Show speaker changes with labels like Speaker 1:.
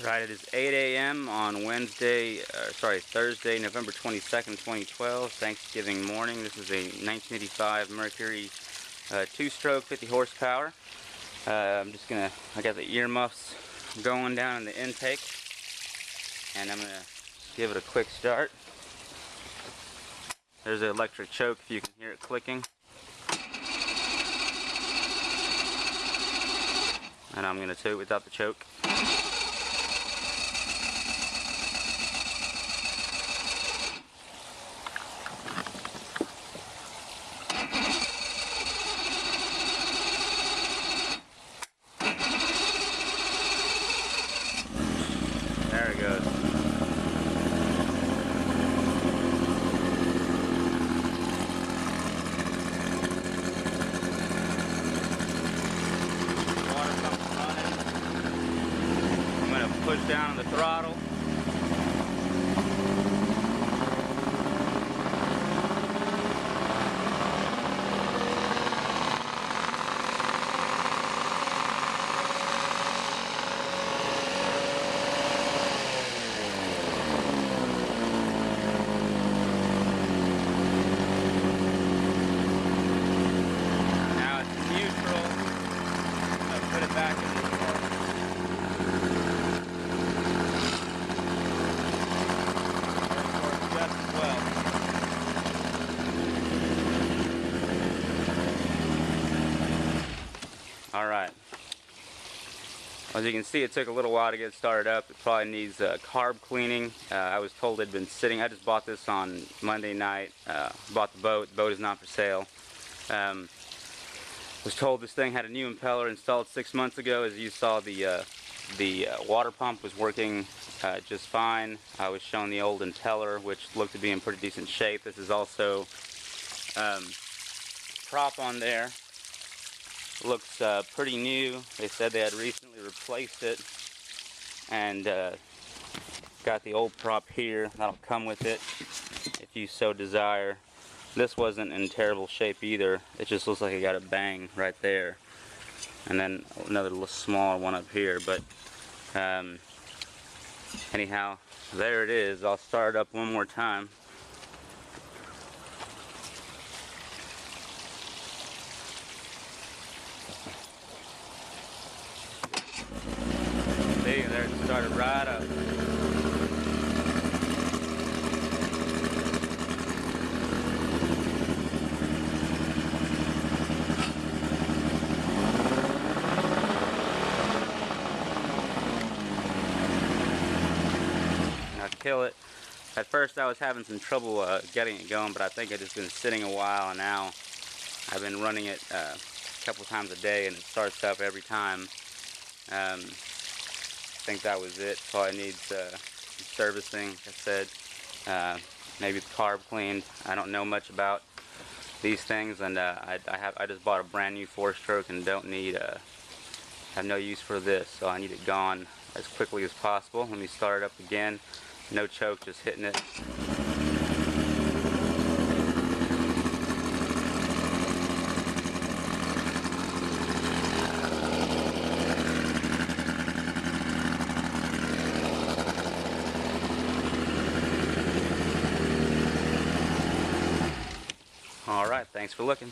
Speaker 1: Right, it is 8 a.m. on Thursday, November 22nd, 2012, Thanksgiving morning. This is a 1985 Mercury 2-stroke, 50 horsepower. I got the earmuffs going down in the intake, and I'm gonna give it a quick start. There's the electric choke, if you can hear it clicking. And I'm gonna tow without the choke. There it goes. Water pump's running. I'm going to push down on the throttle. Put it back in the car. Works just as well. Alright. As you can see, it took a little while to get started up. It probably needs carb cleaning. I was told it had been sitting. I just bought this on Monday night. Bought the boat. The boat is not for sale. Was told this thing had a new impeller installed 6 months ago. As you saw, the water pump was working just fine. I was shown the old impeller, which looked to be in pretty decent shape. This is also prop on there. Looks pretty new. They said they had recently replaced it, and got the old prop here. That'll come with it if you so desire. This wasn't in terrible shape either. It just looks like it got a bang right there. And then another little smaller one up here. But anyhow, there it is. I'll start it up one more time. See, there it started right up. Kill it. At first I was having some trouble getting it going, but I think it's just been sitting a while, and now I've been running it a couple times a day and it starts up every time. I think that was it. Probably needs servicing, like I said. Maybe the carb cleaned. I don't know much about these things, and I just bought a brand new 4-stroke and don't need have no use for this, so I need it gone as quickly as possible. Let me start it up again. No choke, just hitting it. Alright, thanks for looking.